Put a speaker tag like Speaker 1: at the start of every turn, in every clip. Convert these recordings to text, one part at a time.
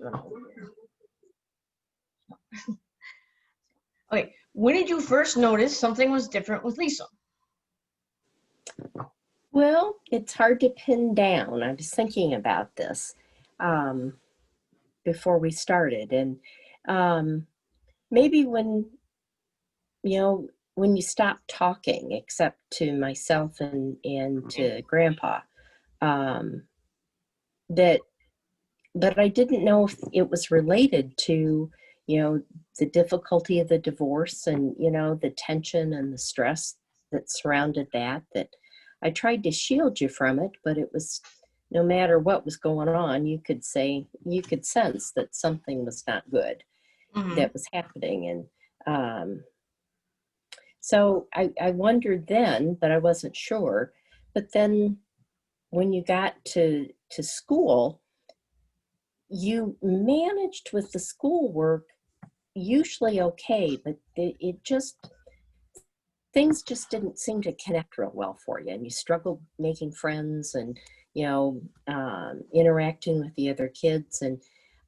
Speaker 1: doing all over. Okay, when did you first notice something was different with Lisa?
Speaker 2: Well, it's hard to pin down. I was thinking about this before we started, and maybe you know, when you stop talking, except to myself and to Grandpa, um, that, but I didn't know if it was related to, the difficulty of the divorce and, the tension and the stress that surrounded that I tried to shield you from it, but it was, no matter what was going on, you could sense that something was not good
Speaker 1: Mm-hmm.
Speaker 2: that was happening. And so I wondered then, but I wasn't sure. But then when you got to school, you managed with the schoolwork usually okay, but things just didn't seem to connect real well for you, and you struggled making friends and interacting with the other kids. And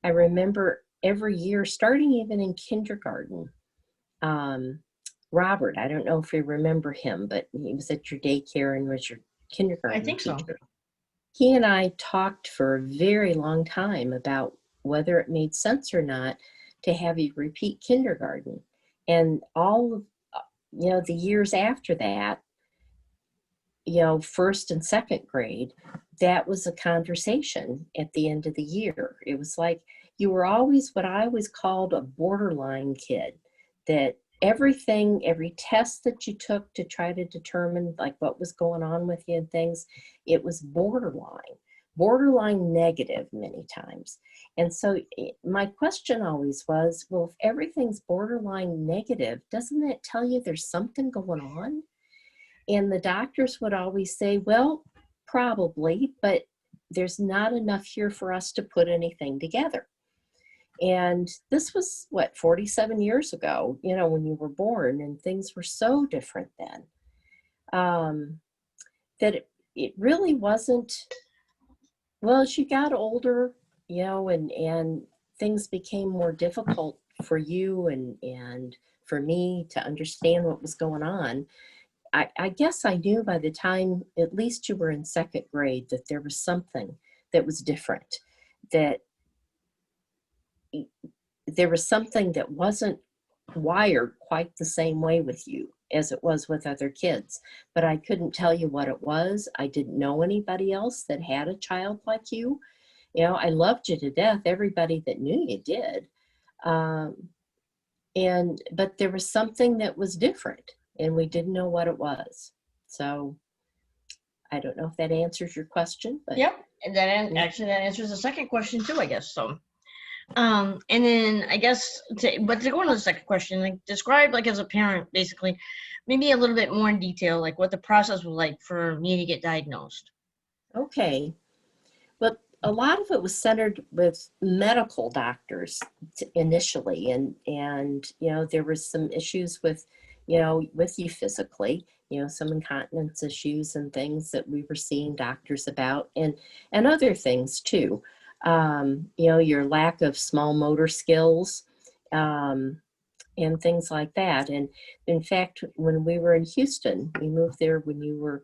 Speaker 2: I remember every year, starting even in kindergarten, Robert, I don't know if you remember him, but he was at your daycare and was your
Speaker 1: I
Speaker 2: kindergarten
Speaker 1: think so.
Speaker 2: teacher. He and I talked for a very long time about whether it made sense or not to have you repeat kindergarten. And all of, the years after that, first and second grade, that was a conversation at the end of the year. It was like you were always what I always called a borderline kid, that every test that you took to try to determine like what was going on with you and things, it was borderline negative many times. And so my question always was, well, if everything's borderline negative, doesn't that tell you there's something going on? And the doctors would always say, well, probably, but there's not enough here for us to put anything together. And this was, 47 years ago, when you were born, and things were so different then, that it really wasn't, well, as you got older, and things became more difficult for you and for me to understand what was going on. I guess I knew by the time at least you were in second grade that there was something that was different, that there was something that wasn't wired quite the same way with you as it was with other kids. But I couldn't tell you what it was. I didn't know anybody else that had a child like you. I loved you to death. Everybody that knew you did. But there was something that was different, and we didn't know what it was. So I don't know if that answers your question, but
Speaker 1: Yep, and actually that answers the second question too, I guess. So, and then I guess but to go on to the second question, like describe like as a parent, basically, maybe a little bit more in detail, like what the process was like for me to get diagnosed.
Speaker 2: okay. But a lot of it was centered with medical doctors initially, and there was some issues with with you physically, some incontinence issues and things that we were seeing doctors about, and other things too. Your lack of small motor skills, and things like that. And in fact, when we were in Houston, we moved there when you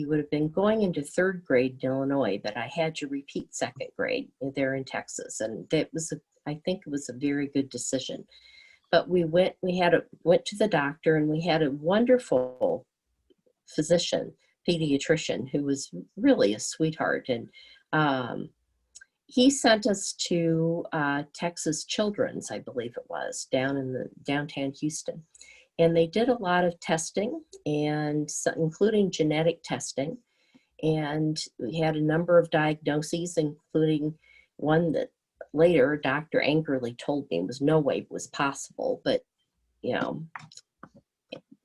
Speaker 2: would have been going into third grade in Illinois, but I had you repeat second grade there in Texas. And I think it was a very good decision. But we went to the doctor, and we had a wonderful physician, pediatrician, who was really a sweetheart. And he sent us to Texas Children's, I believe it was, down in the downtown Houston. And they did a lot of testing, and including genetic testing. And we had a number of diagnoses, including one that later Dr. Angerly told me was no way was possible. But,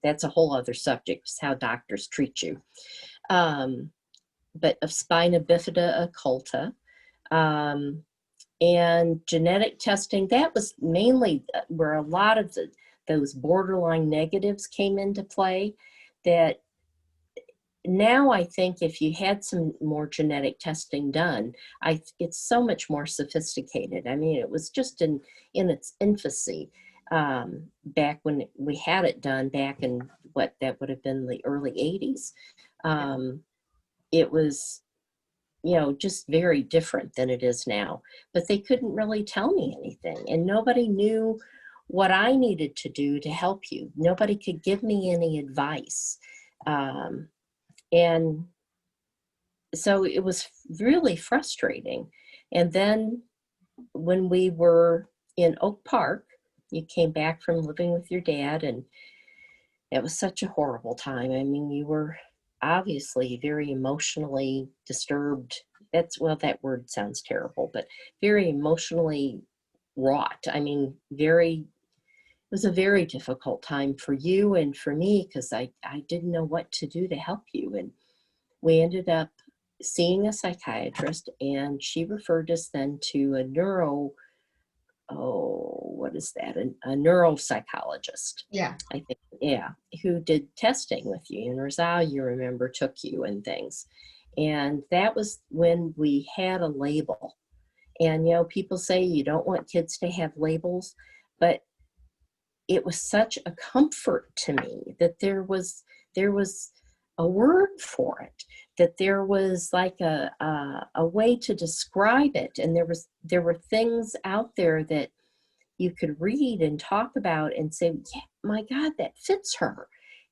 Speaker 2: that's a whole other subject, is how doctors treat you. But of spina bifida occulta. And genetic testing, that was mainly where a lot of those borderline negatives came into play, that now I think if you had some more genetic testing done, it's so much more sophisticated. I mean, it was just in its infancy back when we had it done back in what that would have been the early 80s. It was, just very different than it is now. But they couldn't really tell me anything, and nobody knew what I needed to do to help you. Nobody could give me any advice. And so it was really frustrating. And then when we were in Oak Park, you came back from living with your dad, and it was such a horrible time. I mean, you were obviously very emotionally disturbed. That word sounds terrible, but very emotionally wrought. I mean, it was a very difficult time for you and for me, because I didn't know what to do to help you. And we ended up seeing a psychiatrist, and she referred us then to a neuropsychologist.
Speaker 1: Yeah.
Speaker 2: I think, yeah, who did testing with you. And Rosal, you remember, took you and things. And that was when we had a label. And, people say you don't want kids to have labels, but it was such a comfort to me that there was a word for it, that there was like a way to describe it. And there were things out there that you could read and talk about and say, yeah, my God, that fits her.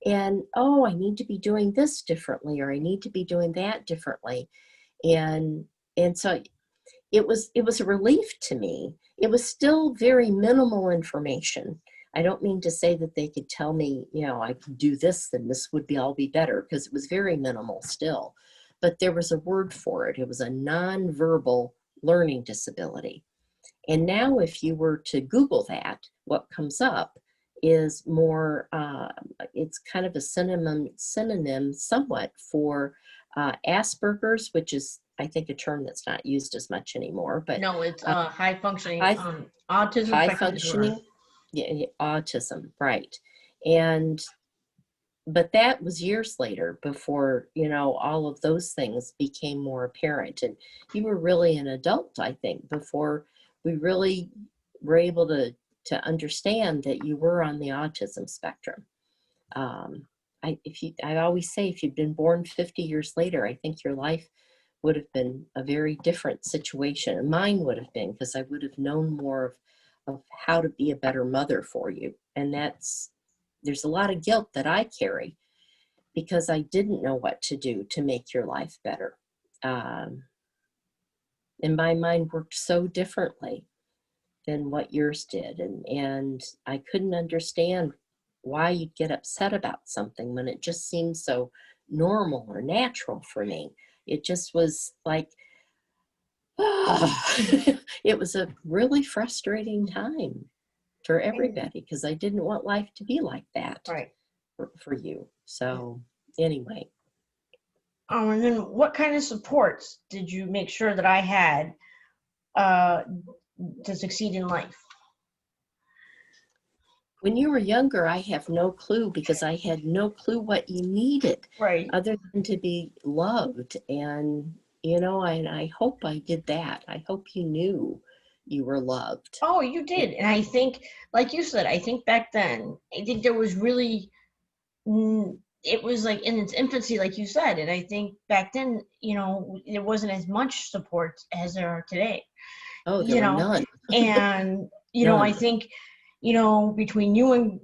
Speaker 2: And, oh, I need to be doing this differently, or I need to be doing that differently. And so it was a relief to me. It was still very minimal information. I don't mean to say that they could tell me, I could do this, then this would all be better, because it was very minimal still. But there was a word for it. It was a nonverbal learning disability. And now if you were to Google that, what comes up is more, it's kind of a synonym somewhat for Asperger's, which is, I think, a term that's not used as much anymore. But
Speaker 1: No, it's high functioning autism
Speaker 2: high
Speaker 1: spectrum disorder.
Speaker 2: functioning, yeah, autism, right. But that was years later, before, all of those things became more apparent. And you were really an adult, I think, before we really were able to understand that you were on the autism spectrum. I always say, if you'd been born 50 years later, I think your life would have been a very different situation. And mine would have been, because I would have known more of how to be a better mother for you. And there's a lot of guilt that I carry, because I didn't know what to do to make your life better. And my mind worked so differently than what yours did. And I couldn't understand why you'd get upset about something when it just seemed so normal or natural for me. It just was like, it was a really frustrating time for everybody, because I didn't want life to be like that,
Speaker 1: Right.
Speaker 2: for you. So anyway.
Speaker 1: And then what kind of supports did you make sure that I had to succeed in life?
Speaker 2: When you were younger, I have no clue, because I had no clue what you needed,
Speaker 1: Right.
Speaker 2: other than to be loved. And, and I hope I did that. I hope you knew you were loved.
Speaker 1: Oh, you did. And I think, like you said, I think back then, I think there was really, it was like in its infancy, like you said. And I think back then, there wasn't as much support as there are today.
Speaker 2: Oh, there were none.
Speaker 1: And,
Speaker 2: None.
Speaker 1: I think, between you and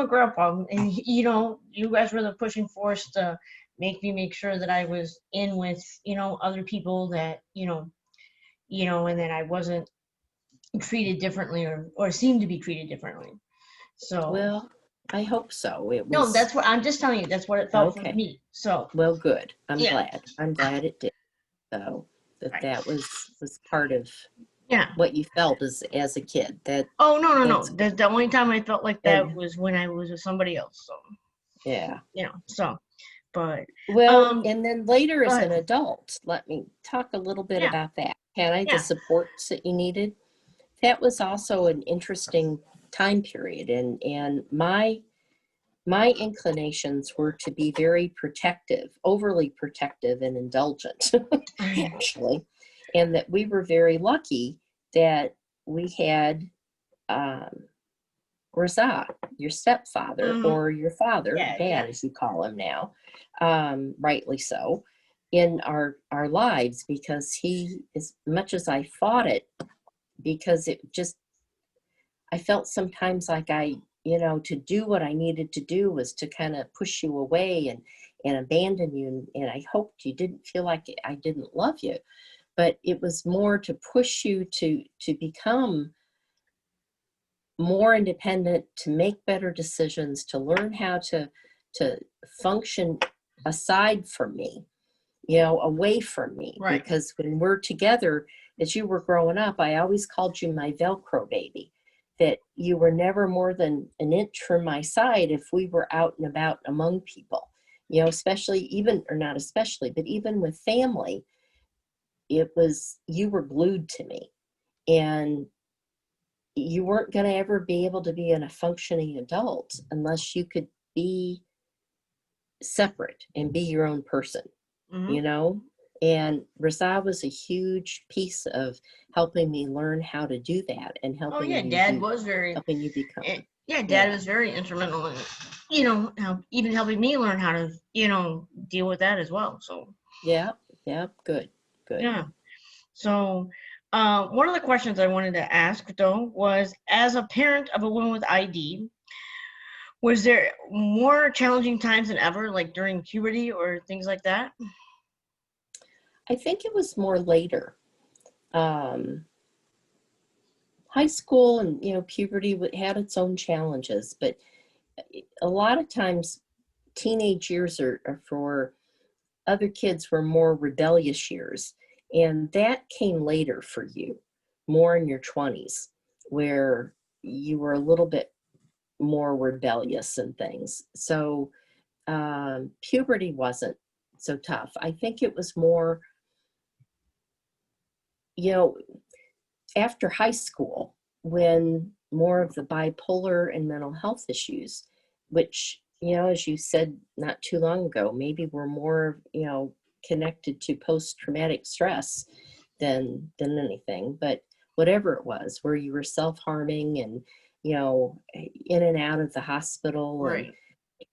Speaker 1: Grandpa, and, you guys were the pushing force to make sure that I was in with, other people that, and that I wasn't treated differently or seemed to be treated differently. So.
Speaker 2: Well, I hope so.
Speaker 1: No, that's what I'm just telling you. That's what it felt for me. So.
Speaker 2: Well, good. I'm
Speaker 1: Yeah.
Speaker 2: glad it did. So that was part of
Speaker 1: Yeah.
Speaker 2: what you felt as a kid.
Speaker 1: Oh, no. The only time I felt like that was when I was with somebody else. So.
Speaker 2: Yeah.
Speaker 1: So. But.
Speaker 2: Well, and then later as
Speaker 1: ahead.
Speaker 2: an adult, let me talk a little bit about that. Had I the supports that you needed? That was also an interesting time period. And my my inclinations were to be very protective, overly protective and indulgent, actually, and that we were very lucky that we had um, Raza, your stepfather,
Speaker 1: Mhm.
Speaker 2: or your father,
Speaker 1: Yeah,
Speaker 2: dad,
Speaker 1: yeah.
Speaker 2: as you call him now, rightly so, in our lives, because he, as much as I fought it, because it just, I felt sometimes like to do what I needed to do was to kind of push you away and abandon you. And I hoped you didn't feel like I didn't love you, but it was more to push you to become more independent, to make better decisions, to learn how to function aside from me, away from me.
Speaker 1: Right.
Speaker 2: Because when we're together, as you were growing up, I always called you my Velcro baby, that you were never more than an inch from my side if we were out and about among people, especially even, or not especially, but even with family, it was, you were glued to me. And you weren't going to ever be able to be a functioning adult unless you could be separate and be your own person,
Speaker 1: Hmm.
Speaker 2: you know? And Rasa was a huge piece of helping me learn how to do that and
Speaker 1: Oh
Speaker 2: helping
Speaker 1: yeah,
Speaker 2: you
Speaker 1: Dad was very.
Speaker 2: helping you become,
Speaker 1: Yeah, Dad
Speaker 2: yeah,
Speaker 1: was very instrumental in, even helping me learn how to, deal with that as well. So
Speaker 2: yeah, yeah, good, good.
Speaker 1: yeah. So, one of the questions I wanted to ask though was, as a parent of a woman with ID, was there more challenging times than ever, like during puberty or things like that?
Speaker 2: I think it was more later. Um, High school and, puberty had its own challenges, but a lot of times teenage years are for other kids were more rebellious years. And that came later for you, more in your 20s, where you were a little bit more rebellious and things. So puberty wasn't so tough. I think it was more, you know, after high school, when more of the bipolar and mental health issues, which, as you said not too long ago, maybe were more, connected to post-traumatic stress than anything. But whatever it was, where you were self-harming and, in and out of the hospital and
Speaker 1: Right.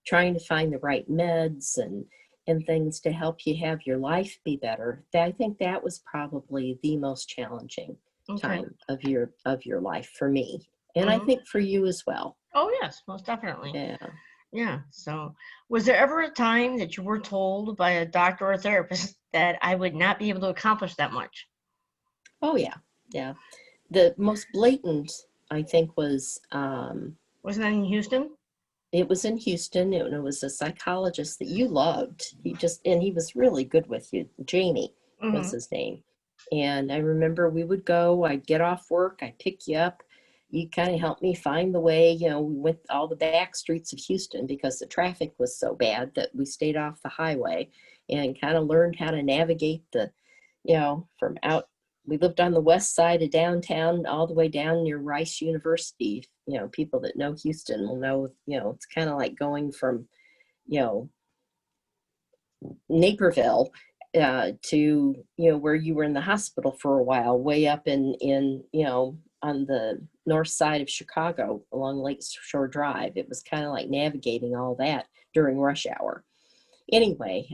Speaker 2: trying to find the right meds and things to help you have your life be better. I think that was probably the most challenging
Speaker 1: Okay.
Speaker 2: time of your life for me, and I
Speaker 1: Hmm.
Speaker 2: think for you as well.
Speaker 1: Oh yes, most definitely.
Speaker 2: Yeah.
Speaker 1: Yeah. So, was there ever a time that you were told by a doctor or a therapist that I would not be able to accomplish that much?
Speaker 2: Oh yeah. Yeah. The most blatant, I think, was
Speaker 1: Wasn't that in Houston?
Speaker 2: it was in Houston, and it was a psychologist that you loved. He was really good with you. Jamie was
Speaker 1: Hmm.
Speaker 2: his name. And I remember we would go, I'd get off work, I'd pick you up. You kind of helped me find the way. We went all the back streets of Houston because the traffic was so bad that we stayed off the highway and kind of learned how to navigate from out. We lived on the west side of downtown, all the way down near Rice University. People that know Houston will know, it's kind of like going from, you know, Naperville to, where you were in the hospital for a while, way up in on the north side of Chicago along Lake Shore Drive. It was kind of like navigating all that during rush hour. Anyway,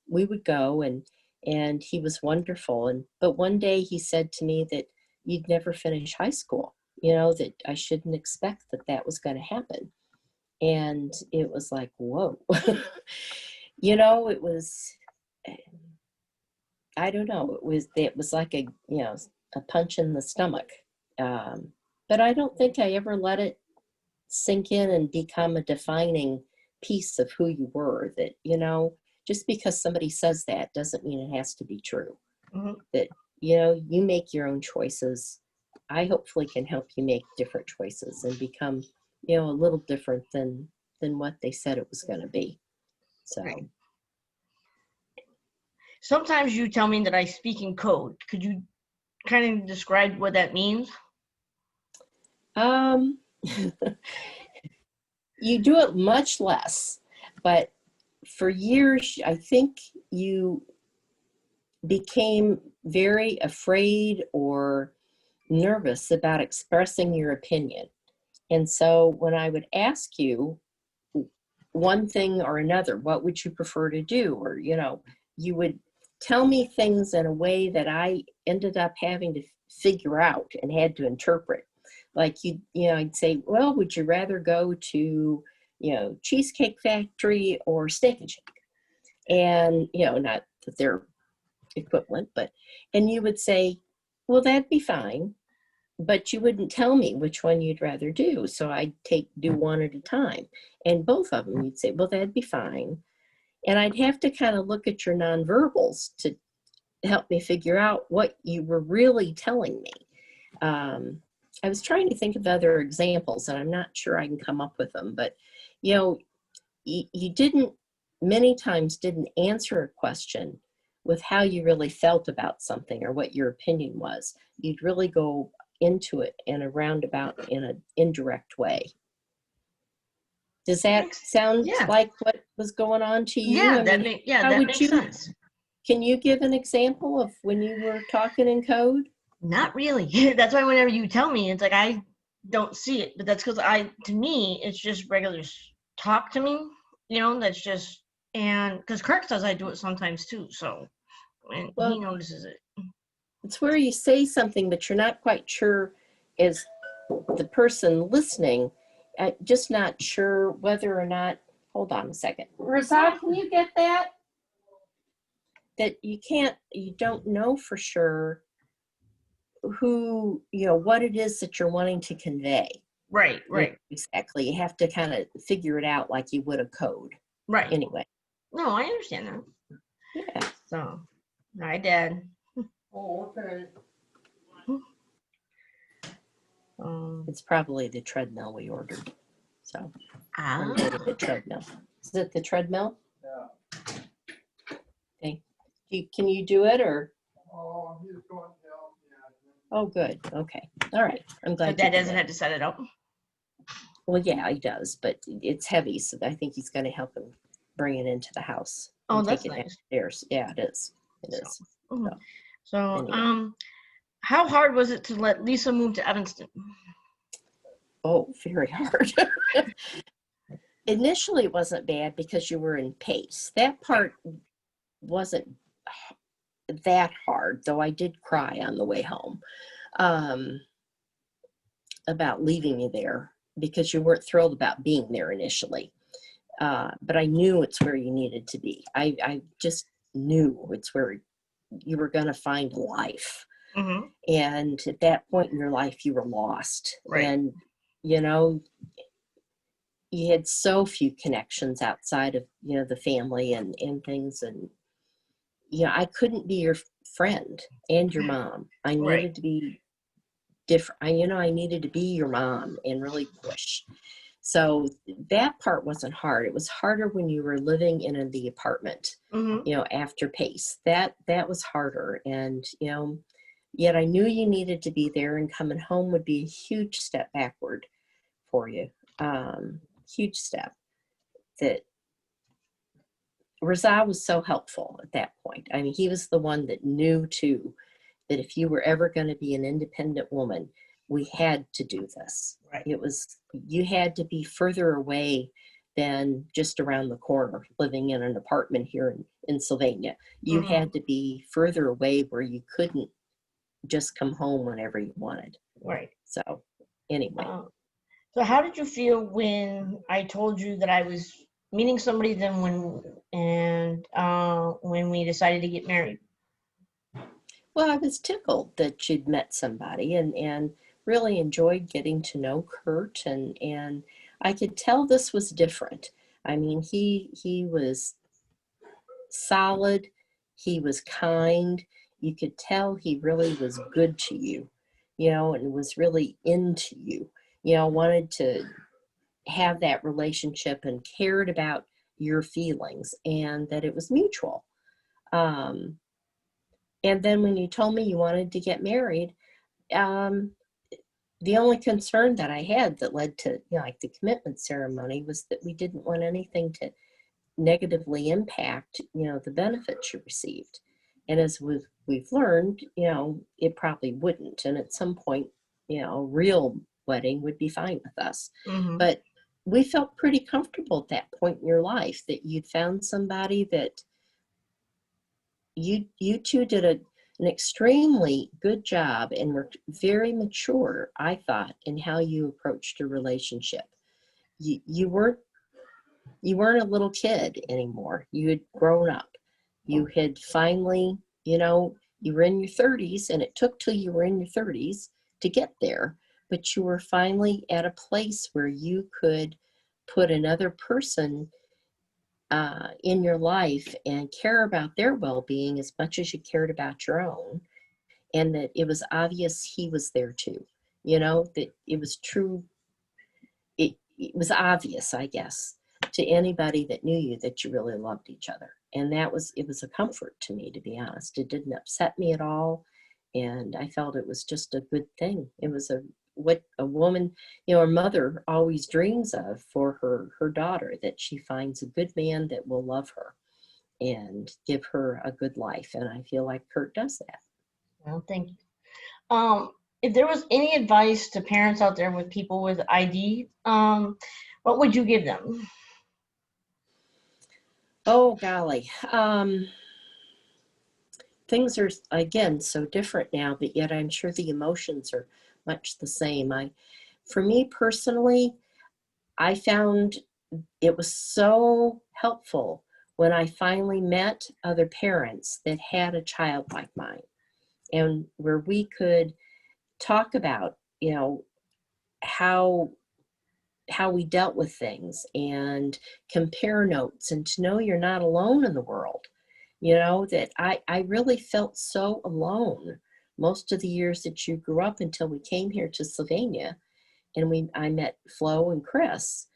Speaker 2: we would go and he was wonderful. But one day he said to me that you'd never finish high school, that I shouldn't expect that was going to happen. And it was like, whoa. It was, I don't know, it was like a punch in the stomach. Um, but I don't think I ever let it sink in and become a defining piece of who you were. That, just because somebody says that doesn't mean it has to be true.
Speaker 1: Hmm.
Speaker 2: That, you make your own choices. I hopefully can help you make different choices and become, a little different than what they said it was going to be.
Speaker 1: Right.
Speaker 2: So,
Speaker 1: Sometimes you tell me that I speak in code. Could you kind of describe what that means?
Speaker 2: um, You do it much less, but for years, I think you became very afraid or nervous about expressing your opinion. And so when I would ask you one thing or another, what would you prefer to do? Or, you would tell me things in a way that I ended up having to figure out and had to interpret. Like I'd say, well, would you rather go to, Cheesecake Factory or Steak and Shake? And, not that they're equivalent, and you would say, well, that'd be fine, but you wouldn't tell me which one you'd rather do. So I'd do one at a time. And both of them, you'd say, well, that'd be fine. And I'd have to kind of look at your nonverbals to help me figure out what you were really telling me. I was trying to think of other examples, and I'm not sure I can come up with them, but, you didn't, many times didn't answer a question with how you really felt about something or what your opinion was. You'd really go into it in a roundabout, in an indirect way. Does that sound like what was going on to you?
Speaker 1: Yeah, that makes sense.
Speaker 2: Can you give an example of when you were talking in code?
Speaker 1: Not really. That's why whenever you tell me, it's like I don't see it. But that's because to me, it's just regular talk to me. That's just, and because Kirk says I do it sometimes too. So, and he notices it.
Speaker 2: It's where you say something, but you're not quite sure as the person listening, just not sure whether or not, hold on a second. Razak, can you get that? That you don't know for sure who, what it is that you're wanting to convey.
Speaker 1: Right.
Speaker 2: Exactly. You have to kind of figure it out like you would a code.
Speaker 1: Right.
Speaker 2: Anyway.
Speaker 1: No, I understand that.
Speaker 2: Yeah.
Speaker 1: So, hi, Dad.
Speaker 2: Oh, okay. It's probably the treadmill we ordered. So I'm going to the treadmill. Is it the treadmill? Yeah. Okay. Can you do it or? Oh, he's going down. Yeah. Oh, good. Okay. All right. I'm glad.
Speaker 1: So Dad doesn't have to set it up.
Speaker 2: Well, yeah, he does, but it's heavy, so I think he's going to help him bring it into the house.
Speaker 1: Oh, that's nice.
Speaker 2: Downstairs. Yeah, it is. It is.
Speaker 1: So, anyway. How hard was it to let Lisa move to Evanston?
Speaker 2: Oh, very hard. Initially, it wasn't bad because you were in Pace. That part wasn't that hard, though I did cry on the way home about leaving me there because you weren't thrilled about being there initially. But I knew it's where you needed to be. I just knew it's where you were going to find life. Mm-hmm. And at that point in your life, you were lost. Right. And, you had so few connections outside of, the family and things. And, I couldn't be your friend and your mom. I needed to be different. I needed to be your mom and really push. So that part wasn't hard. It was harder when you were living in the apartment, after Pace. That was harder. And, yet I knew you needed to be there, and coming home would be a huge step backward for you. Huge step. That Razak was so helpful at that point. I mean, he was the one that knew too, that if you were ever going to be an independent woman, we had to do this. Right. You had to be further away than just around the corner, living in an apartment here in Sylvania. You had to be further away where you couldn't just come home whenever you wanted. Right. So anyway.
Speaker 1: So how did you feel when I told you that I was meeting somebody then when we decided to get married?
Speaker 2: Well, I was tickled that you'd met somebody and really enjoyed getting to know Kurt, and I could tell this was different. I mean, he was solid, he was kind. You could tell he really was good to you, and was really into you, wanted to have that relationship and cared about your feelings, and that it was mutual. And then when you told me you wanted to get married, the only concern that I had that led to, you know, like the commitment ceremony was that we didn't want anything to negatively impact, you know, the benefits you received. And as we've learned, you know, it probably wouldn't. And at some point, you know, a real wedding would be fine with us.
Speaker 1: Mm-hmm.
Speaker 2: But we felt pretty comfortable at that point in your life that you'd found somebody that you two did an extremely good job and were very mature, I thought, in how you approached a relationship. You weren't a little kid anymore. You had grown up. You had finally, you know, you were in your 30s, and it took till you were in your 30s to get there, but you were finally at a place where you could put another person in your life and care about their well-being as much as you cared about your own, and that it was obvious he was there too. You know, that it was true. It was obvious, I guess, to anybody that knew you that you really loved each other. And it was a comfort to me, to be honest. It didn't upset me at all. And I felt it was just a good thing. It was what a woman, you know, her mother always dreams of for her daughter, that she finds a good man that will love her and give her a good life. And I feel like Kurt does that.
Speaker 1: Well, thank you. If there was any advice to parents out there with people with ID, what would you give them?
Speaker 2: Oh, golly. Things are, again, so different now, but yet I'm sure the emotions are much the same. For me personally, I found it was so helpful when I finally met other parents that had a child like mine, and where we could talk about, you know, how we dealt with things and compare notes, and to know you're not alone in the world. You know, that I really felt so alone most of the years that you grew up until we came here to Sylvania, and I met Flo and Chris,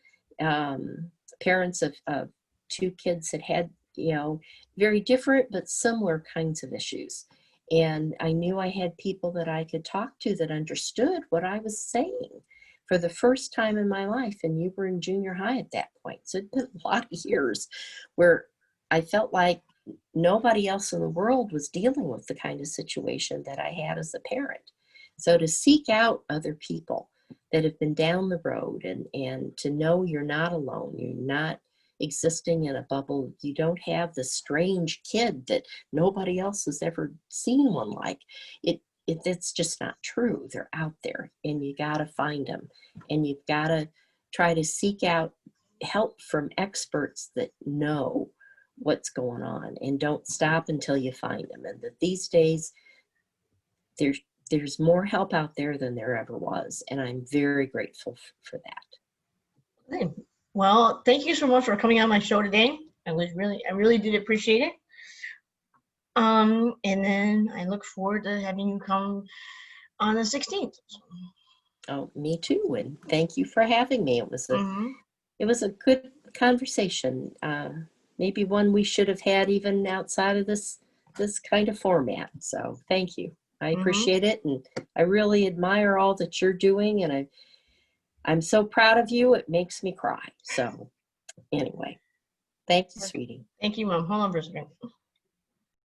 Speaker 2: parents of two kids that had, you know, very different but similar kinds of issues. And I knew I had people that I could talk to that understood what I was saying for the first time in my life. And you were in junior high at that point. So it'd been a lot of years where I felt like nobody else in the world was dealing with the kind of situation that I had as a parent. So to seek out other people that have been down the road, and to know you're not alone, you're not existing in a bubble, you don't have the strange kid that nobody else has ever seen one like. It's just not true. They're out there, and you got to find them, and you've got to try to seek out help from experts that know what's going on, and don't stop until you find them. And that these days there's more help out there than there ever was, and I'm very grateful for that.
Speaker 1: Okay. Well, thank you so much for coming on my show today. I really did appreciate it. And then I look forward to having you come on the 16th.
Speaker 2: Oh, me too, and thank you for having me.
Speaker 1: Mm-hmm.
Speaker 2: It was a good conversation, maybe one we should have had even outside of this kind of format. So thank you. I appreciate it, and I really admire all that you're doing, and I'm so proud of you. It makes me cry. So anyway, thank you, sweetie.
Speaker 1: Thank you, Mom. Hold on for a second.